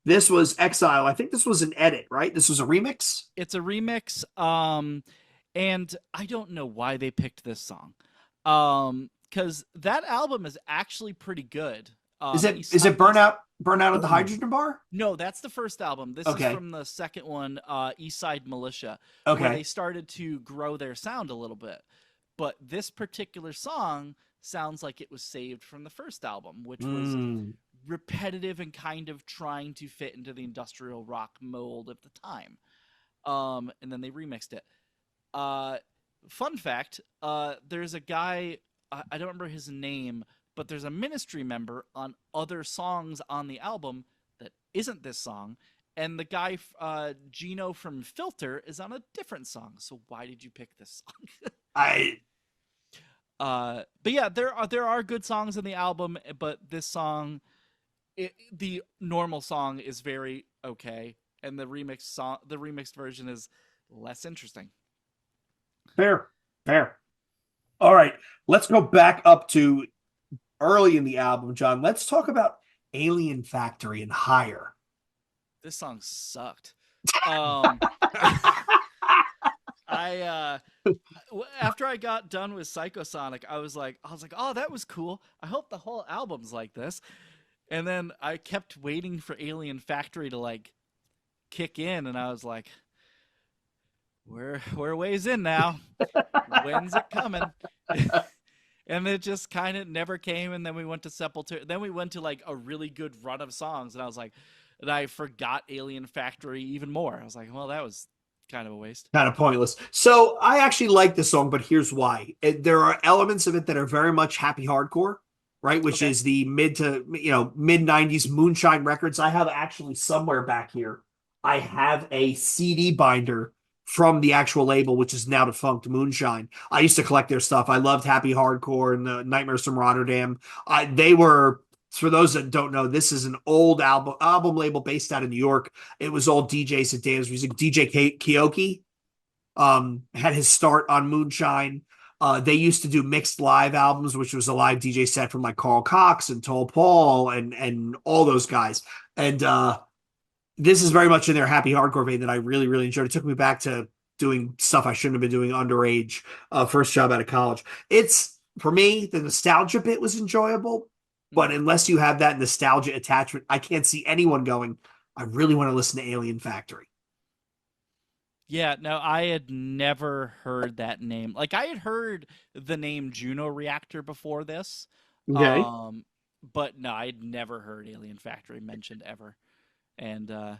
Speaker 1: This was Exile. I think this was an edit, right? This was a remix.
Speaker 3: It's a remix, and I don't know why they picked this song, because that album is actually pretty good.
Speaker 1: Is it Burnout at the Hydrogen Bar?
Speaker 3: No, that's the first album. This
Speaker 1: Okay.
Speaker 3: is from the second one, East Side Militia, where
Speaker 1: Okay.
Speaker 3: they started to grow their sound a little bit. But this particular song sounds like it was saved from the first album, which was repetitive and kind of trying to fit into the industrial rock mold of the time. And then they remixed it. Fun fact, there's a guy, I don't remember his name, but there's a Ministry member on other songs on the album that isn't this song. And the guy, Gino from Filter, is on a different song. So why did you pick this song? But yeah, there are good songs in the album, but this song, the normal song is very okay, and the remixed version is less interesting.
Speaker 1: Fair, fair. All right, let's go back up to early in the album, John. Let's talk about Alien Factory and Higher.
Speaker 3: This song sucked. Um, I after I got done with Psychosonic, I was like, oh, that was cool. I hope the whole album's like this. And then I kept waiting for Alien Factory to like kick in, and I was like, we're ways in now. When's it coming? And it just kind of never came. And then we went to Sepultura. Then we went to like a really good run of songs, and I was like, and I forgot Alien Factory even more. I was like, well, that was kind of a waste.
Speaker 1: Kind of pointless. So I actually like the song, but here's why. There are elements of it that are very much happy hardcore, right? Which
Speaker 3: Okay.
Speaker 1: is the mid 90s Moonshine Records. I have actually somewhere back here, I have a CD binder from the actual label, which is now defunct Moonshine. I used to collect their stuff. I loved happy hardcore and the Nightmares from Rotterdam. They were, for those that don't know, this is an old album label based out of New York. It was all DJs at dance music. DJ Kioki had his start on Moonshine. They used to do mixed live albums, which was a live DJ set from like Carl Cox and Tall Paul and all those guys. And this is very much in their happy hardcore vein that I really, really enjoyed. It took me back to doing stuff I shouldn't have been doing underage, first job out of college. It's, for me, the nostalgia bit was enjoyable, but unless you have that nostalgia attachment, I can't see anyone going, I really want to listen to Alien Factory.
Speaker 3: Yeah, no, I had never heard that name. Like I had heard the name Juno Reactor before this.
Speaker 1: Okay.
Speaker 3: But no, I'd never heard Alien Factory mentioned ever. And I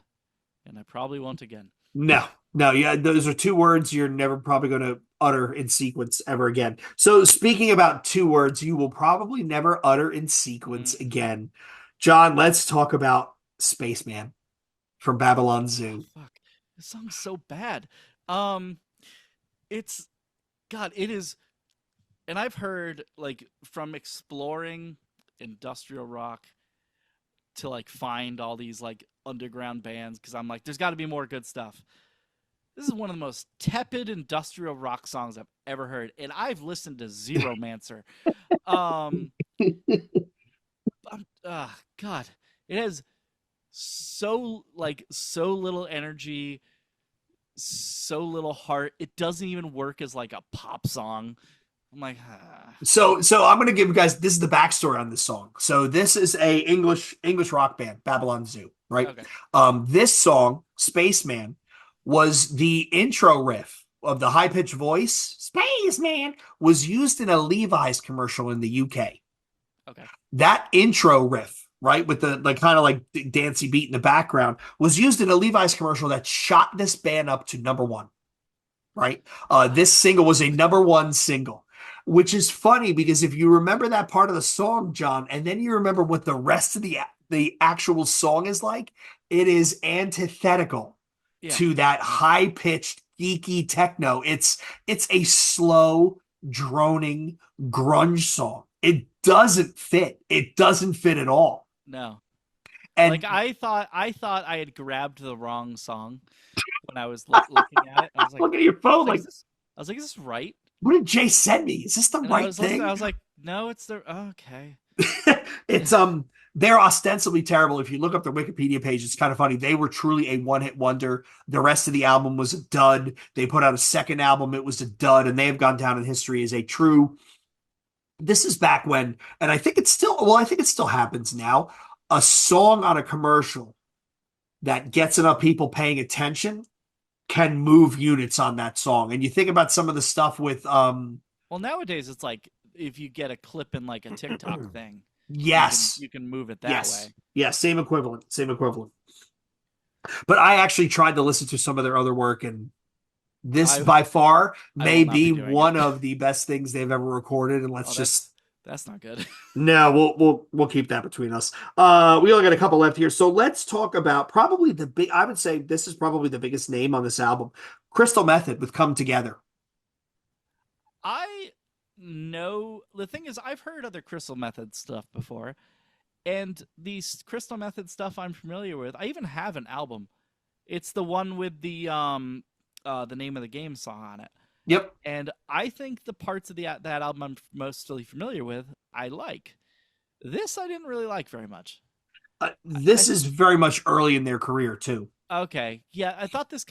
Speaker 3: probably won't again.
Speaker 1: No, no, yeah, those are two words you're never probably going to utter in sequence ever again. So, speaking about two words you will probably never utter in sequence
Speaker 3: Mm.
Speaker 1: again, John, let's talk about Spaceman from Babylon Zoo.
Speaker 3: Fuck, this song's so bad. Um, it's God, it is, and I've heard like from exploring industrial rock to like find all these like underground bands because I'm like, there's got to be more good stuff. This is one of the most tepid industrial rock songs I've ever heard, and I've listened to Zeromancer. Um, God, it has so little energy, so little heart. It doesn't even work as like a pop song. I'm like, ah.
Speaker 1: So I'm going to give you guys, this is the backstory on this song. So this is a English rock band, Babylon Zoo, right?
Speaker 3: Okay.
Speaker 1: This song, Spaceman, was the intro riff of the high-pitched voice, Spaceman, was used in a Levi's commercial in the UK.
Speaker 3: Okay.
Speaker 1: That intro riff, right, with the like kind of like dancey beat in the background, was used in a Levi's commercial that shot this band up to number one, right? This single was a number one single, which is funny because if you remember that part of the song, John, and then you remember what the rest of the actual song is like, it is antithetical
Speaker 3: Yeah.
Speaker 1: to that high-pitched geeky techno. It's a slow, droning grunge song. It doesn't fit. It doesn't fit at all.
Speaker 3: No.
Speaker 1: And
Speaker 3: Like I thought I had grabbed the wrong song when I was looking at it. I was like,
Speaker 1: look at your phone. Like,
Speaker 3: is this right?
Speaker 1: what did Jay send me? Is this the
Speaker 3: And
Speaker 1: right thing?
Speaker 3: I was like, no, it's the okay.
Speaker 1: It's they're ostensibly terrible. If you look up their Wikipedia page, it's kind of funny. They were truly a one-hit wonder. The rest of the album was a dud. They put out a second album, it was a dud, and they have gone down in history as a true. This is back when, and I think I think it still happens now. A song on a commercial that gets enough people paying attention can move units on that song. And you think about some of the stuff with
Speaker 3: Well, nowadays it's like if you get a clip in like a TikTok thing,
Speaker 1: yes.
Speaker 3: you can move it that
Speaker 1: Yes.
Speaker 3: way.
Speaker 1: Yeah, same equivalent. But I actually tried to listen to some of their other work, and this by far may be one of the best things they've ever recorded. And
Speaker 3: that's not good.
Speaker 1: No, we'll keep that between us. We only got a couple left here, so let's talk about probably I would say this is probably the biggest name on this album, Crystal Method with "Come Together."
Speaker 3: I no. The thing is, I've heard other Crystal Method stuff before, and these Crystal Method stuff I'm familiar with. I even have an album. It's the one with the name of the game song on it.
Speaker 1: Yep.
Speaker 3: And I think the parts of that album I'm mostly familiar with, I like. This I didn't really like very much.
Speaker 1: This is very much early in their career too.
Speaker 3: Okay, yeah, I thought this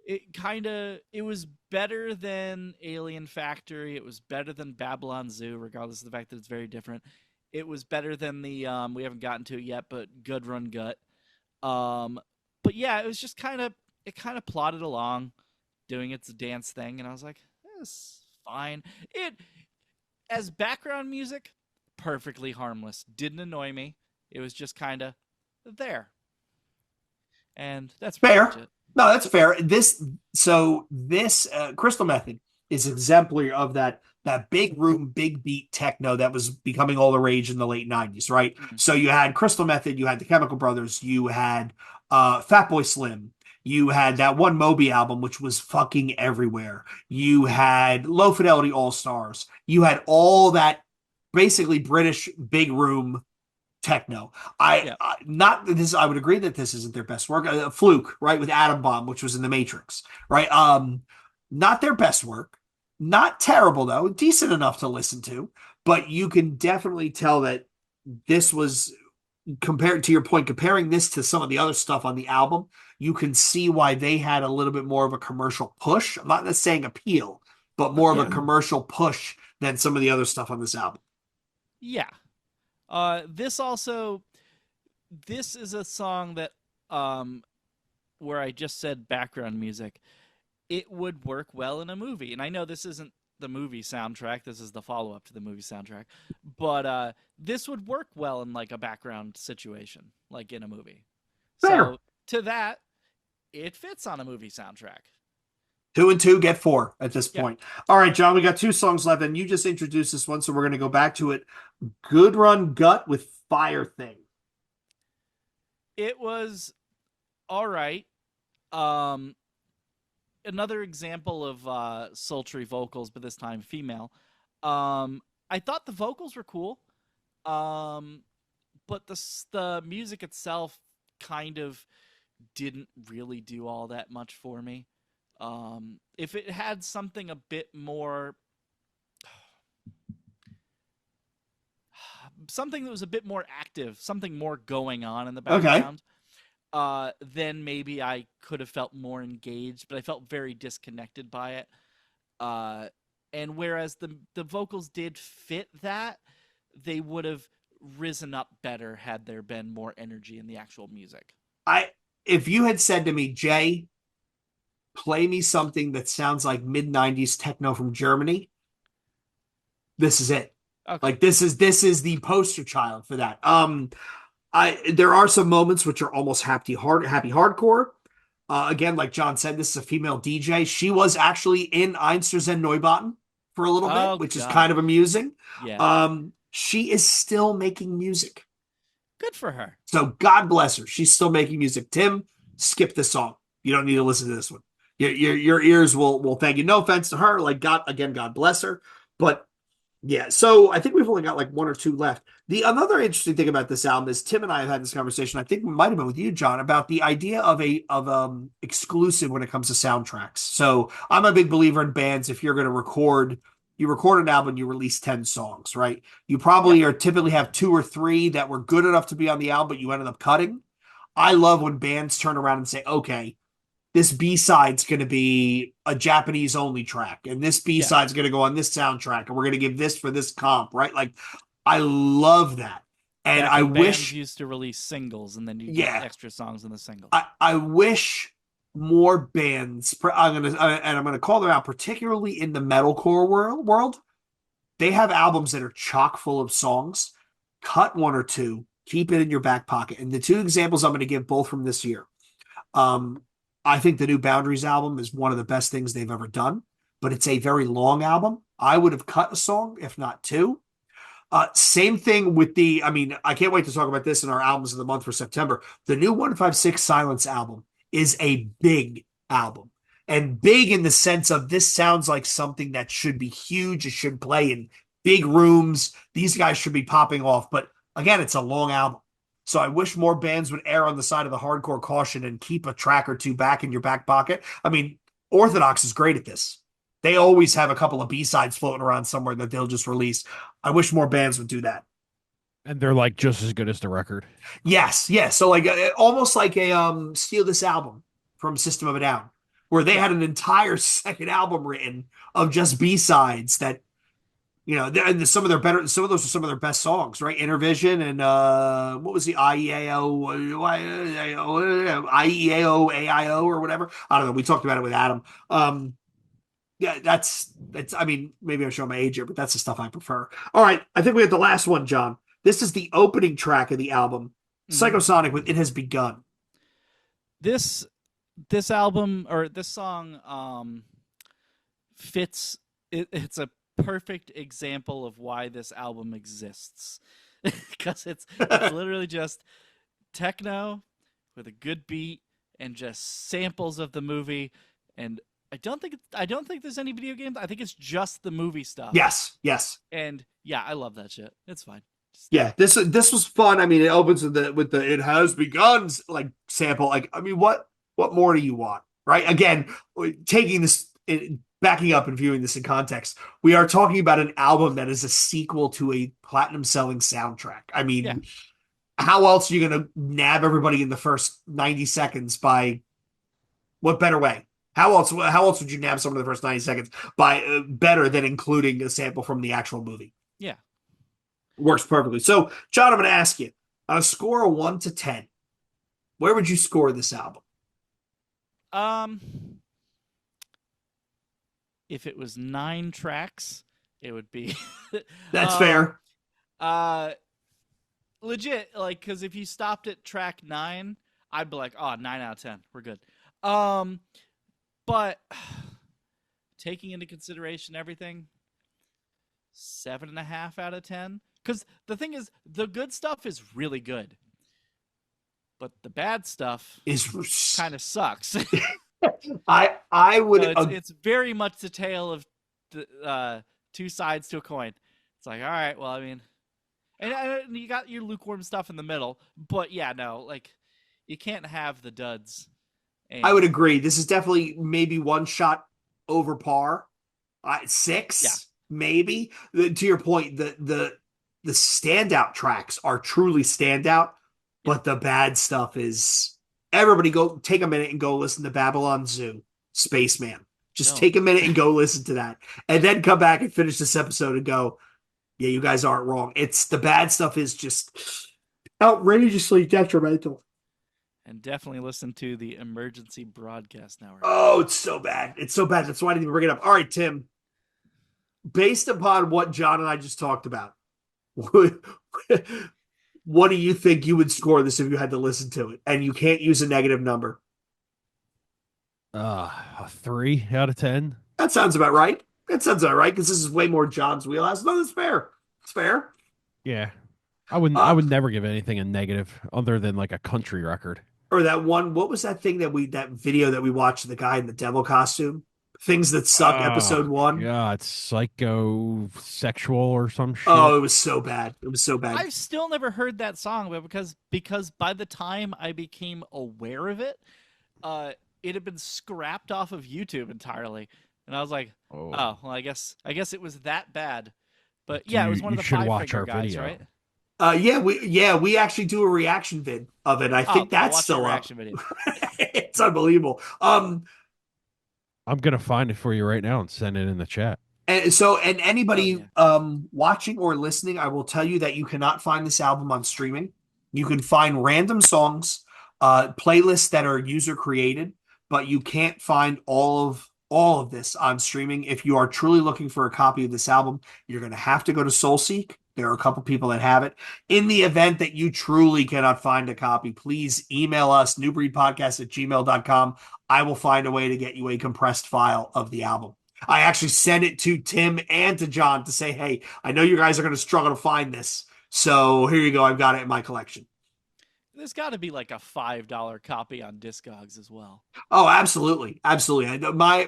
Speaker 3: it was better than Alien Factory. It was better than Babylon Zoo, regardless of the fact that it's very different. It was better than the we haven't gotten to it yet, but Good Run Gut. But yeah, it was just it kind of plodded along, doing its dance thing, and I was like, "This fine." It as background music, perfectly harmless. Didn't annoy me. It was just kind of there, and that's pretty much
Speaker 1: Fair.
Speaker 3: it.
Speaker 1: No, that's fair. This Crystal Method is exemplary of that big room, big beat techno that was becoming all the rage in the late 90s, right?
Speaker 3: Mm.
Speaker 1: So you had Crystal Method, you had the Chemical Brothers, you had Fatboy Slim, you had that one Moby album, which was fucking everywhere. You had Low Fidelity All Stars. You had all that basically British big room techno.
Speaker 3: Yeah,
Speaker 1: Not this. I would agree that this isn't their best work. Fluke, right, with Atom Bomb, which was in the Matrix, right? Not their best work. Not terrible though. Decent enough to listen to. But you can definitely tell that this was compared to your point, comparing this to some of the other stuff on the album. You can see why they had a little bit more of a commercial push. I'm not saying appeal, but more of a
Speaker 3: yeah,
Speaker 1: commercial push than some of the other stuff on this album.
Speaker 3: yeah. This also this is a song that where I just said background music. It would work well in a movie. And I know this isn't the movie soundtrack. This is the follow up to the movie soundtrack. But this would work well in like a background situation, like in a movie.
Speaker 1: Fair.
Speaker 3: So to that, it fits on a movie soundtrack.
Speaker 1: 2 and 2 get 4 at this
Speaker 3: Yeah.
Speaker 1: point. All right, John, we got 2 songs left, and you just introduced this one, so we're going to go back to it. Good Run Gut with Fire Thing.
Speaker 3: It was all right. Um Another example of sultry vocals, but this time female. I thought the vocals were cool. Um but the music itself kind of didn't really do all that much for me. If it had something a bit more, something that was a bit more active, something more going on in the
Speaker 1: Okay.
Speaker 3: background, then maybe I could have felt more engaged, but I felt very disconnected by it. Uh, and whereas the vocals did fit that, they would have risen up better had there been more energy in the actual music.
Speaker 1: I If you had said to me, Jay, play me something that sounds like mid-90s techno from Germany, this is it.
Speaker 3: Okay.
Speaker 1: Like this is the poster child for that. There are some moments which are almost happy hardcore. Again, like John said, this is a female DJ. She was actually in Einstürzende Neubauten for a little
Speaker 3: Oh
Speaker 1: bit, which is
Speaker 3: God.
Speaker 1: kind of amusing.
Speaker 3: Yeah.
Speaker 1: She is still making music.
Speaker 3: Good for her.
Speaker 1: So God bless her. She's still making music. Tim, skip this song. You don't need to listen to this one. Your ears will thank you. No offense to her. Like God, again, God bless her. But yeah, so I think we've only got like 1 or 2 left. The another interesting thing about this album is Tim and I have had this conversation. I think we might have been with you, John, about the idea of exclusive when it comes to soundtracks. So I'm a big believer in bands. If you're going to record, you record an album, you release 10 songs, right? You probably
Speaker 3: Yep.
Speaker 1: are typically have 2 or 3 that were good enough to be on the album, but you ended up cutting. I love when bands turn around and say, okay, this B-side's going to be a Japanese only track, and this
Speaker 3: Yeah.
Speaker 1: B-side's going to go on this soundtrack, and we're going to give this for this comp, right? Like, I love that. And
Speaker 3: Back
Speaker 1: I
Speaker 3: when bands
Speaker 1: wish,
Speaker 3: used to release singles and then you get
Speaker 1: yeah,
Speaker 3: extra songs in the single.
Speaker 1: I wish more bands, I'm gonna call them out, particularly in the metalcore world. They have albums that are chock full of songs. Cut 1 or 2, keep it in your back pocket. And the 2 examples I'm going to give both from this year. I think the new Boundaries album is one of the best things they've ever done, but it's a very long album. I would have cut a song, if not 2. Same thing with I can't wait to talk about this in our albums of the month for September. The new 156 Silence album is a big album. And big in the sense of this sounds like something that should be huge. It should play in big rooms. These guys should be popping off. But again, it's a long album. So I wish more bands would err on the side of the hardcore caution and keep a track or two back in your back pocket. I mean, Orthodox is great at this. They always have a couple of B-sides floating around somewhere that they'll just release. I wish more bands would do that.
Speaker 2: And they're like just as good as the record.
Speaker 1: Yes, yes. So like almost like a Steal This Album from System of a Down, where they had an entire second album written of just B-sides that, and some of those are some of their best songs, right? Intervision and what was the IEAO AIO or whatever. I don't know. We talked about it with Adam. Yeah, that's I mean, maybe I'm showing my age here, but that's the stuff I prefer. All right, I think we have the last one, John. This is the opening track of the album, Psychosonic with It Has Begun.
Speaker 3: This album or this song fits it's a perfect example of why this album exists. Because it's literally just techno with a good beat and just samples of the movie. And I don't think there's any video games. I think it's just the movie stuff.
Speaker 1: Yes, yes.
Speaker 3: And yeah, I love that shit. It's fine.
Speaker 1: Yeah, this was fun. I mean, it opens with the "It Has Begun" like sample. Like, I mean, what more do you want, right? Again, taking this, backing up and viewing this in context, we are talking about an album that is a sequel to a platinum selling soundtrack. I mean, how else are you going to nab everybody in the first 90 seconds by what better way? How else would you nab someone in the first 90 seconds by better than including a sample from the actual movie?
Speaker 3: Yeah.
Speaker 1: Works perfectly. So, John, I'm going to ask you, on a score of 1 to 10, where would you score this album?
Speaker 3: If it was 9 tracks, it would be
Speaker 1: That's fair.
Speaker 3: Legit, like, because if you stopped at track 9, I'd be like, oh, 9 out of 10, we're good. But taking into consideration everything, 7.5 out of 10. Because the thing is, the good stuff is really good, but the bad stuff
Speaker 1: is
Speaker 3: kind of sucks.
Speaker 1: I would.
Speaker 3: So it's very much the tale of the, two sides to a coin. It's like, all right, well, I mean, and you got your lukewarm stuff in the middle, but yeah, no, like, you can't have the duds. And
Speaker 1: I would agree. This is definitely maybe one shot over par. 6, maybe. To your point, the standout tracks are truly standout, but the bad stuff is. Everybody go take a minute and go listen to Babylon Zoo, Spaceman. Just take a minute and go listen to that. And then come back and finish this episode and go, yeah, you guys aren't wrong. It's the bad stuff is just outrageously detrimental.
Speaker 3: And definitely listen to the Emergency Broadcast Network.
Speaker 1: Oh, it's so bad. It's so bad. That's why I didn't even bring it up. All right, Tim. Based upon what John and I just talked about, what do you think you would score this if you had to listen to it? And you can't use a negative number.
Speaker 2: A 3 out of 10.
Speaker 1: That sounds about right. That sounds about right, because this is way more John's wheelhouse. No, that's fair. It's fair.
Speaker 2: Yeah. I would never give anything a negative other than like a country record.
Speaker 1: Or that one, what was that thing that video that we watched, the guy in the devil costume? Things That Suck, episode 1.
Speaker 2: Yeah, it's psychosexual or some shit.
Speaker 1: Oh, it was so bad. It was so bad.
Speaker 3: I've still never heard that song, but because by the time I became aware of it, it had been scrapped off of YouTube entirely. And I was like, oh well, I guess it was that bad. But yeah, it was one of the Five Finger guys, video.
Speaker 1: Right? We actually do a reaction vid of it. I think that's still up. Video. It's unbelievable.
Speaker 2: I'm gonna find it for you right now and send it in the chat.
Speaker 1: And anybody watching or listening, I will tell you that you cannot find this album on streaming. You can find random songs, playlists that are user created, but you can't find all of this on streaming. If you are truly looking for a copy of this album, you're going to have to go to SoulSeek. There are a couple people that have it. In the event that you truly cannot find a copy, please email us, newbreedpodcast@gmail.com. I will find a way to get you a compressed file of the album. I actually sent it to Tim and to John to say, hey, I know you guys are going to struggle to find this. So here you go. I've got it in my collection.
Speaker 3: There's got to be like a $5 copy on Discogs as well.
Speaker 1: Oh, absolutely. Absolutely.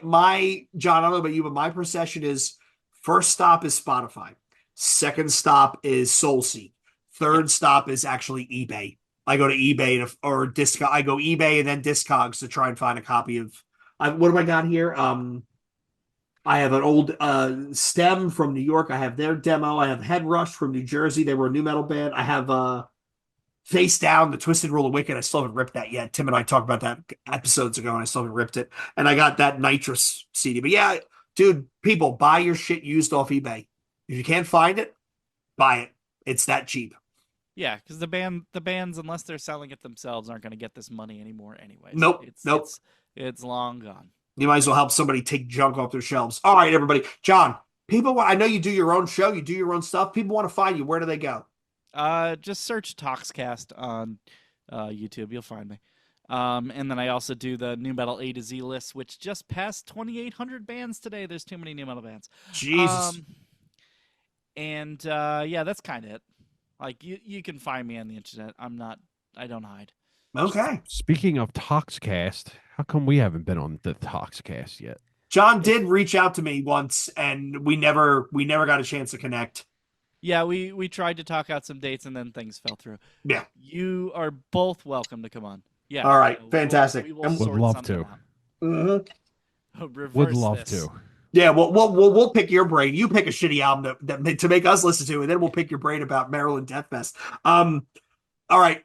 Speaker 1: My John, I don't know about you, but my procession is first stop is Spotify. Second stop is SoulSeek.
Speaker 3: Yep.
Speaker 1: Third stop is actually eBay. I go to eBay or Discog. I go eBay and then Discogs to try and find a copy of what have I got here? I have an old Stem from New York. I have their demo. I have Head Rush from New Jersey. They were a new metal band. I have Face Down, the Twisted Rule of Wicked. I still haven't ripped that yet. Tim and I talked about that episodes ago, and I still haven't ripped it. And I got that Nitrous CD. But yeah, dude, people buy your shit used off eBay. If you can't find it, buy it. It's that cheap.
Speaker 3: Yeah, because the bands, unless they're selling it themselves, aren't going to get this money anymore, anyways.
Speaker 1: Nope, nope.
Speaker 3: It's long gone.
Speaker 1: You might as well help somebody take junk off their shelves. All right, everybody. John, people, I know you do your own show, you do your own stuff. People want to find you. Where do they go?
Speaker 3: Just search Toxcast on YouTube. You'll find me. And then I also do the New Metal A to Z list, which just passed 2,800 bands today. There's too many new metal bands.
Speaker 1: Jesus.
Speaker 3: Yeah, that's kind of it. Like you can find me on the internet. I don't hide.
Speaker 1: Okay.
Speaker 2: Speaking of Toxcast, how come we haven't been on the Toxcast yet?
Speaker 1: John did reach out to me once, and we never got a chance to connect.
Speaker 3: Yeah, we tried to talk out some dates, and then things fell through.
Speaker 1: Yeah.
Speaker 3: You are both welcome to come on. Yeah.
Speaker 1: All right. Fantastic.
Speaker 3: We will
Speaker 2: Would love to.
Speaker 1: Mm-hmm.
Speaker 2: Would love to.
Speaker 1: Yeah, we'll pick your brain. You pick a shitty album to make us listen to, and then we'll pick your brain about Maryland Death Fest. All right.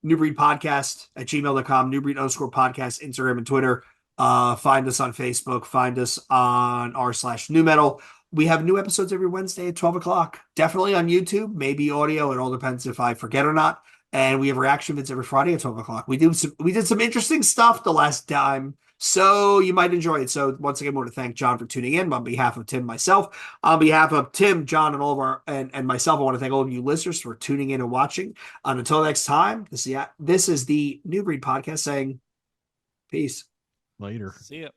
Speaker 1: New Breed Podcast at gmail.com, New Breed _podcast, Instagram and Twitter. Find us on Facebook. Find us on r/New Metal. We have new episodes every Wednesday at 12 o'clock. Definitely on YouTube, maybe audio. It all depends if I forget or not. And we have reaction vids every Friday at 12 o'clock. We did some interesting stuff the last time, so you might enjoy it. So once again, I want to thank John for tuning in on behalf of Tim and myself. On behalf of Tim, John, and all of our and myself, I want to thank all of you listeners for tuning in and watching. And until next time, this is the New Breed Podcast saying peace.
Speaker 2: Later.
Speaker 3: See ya.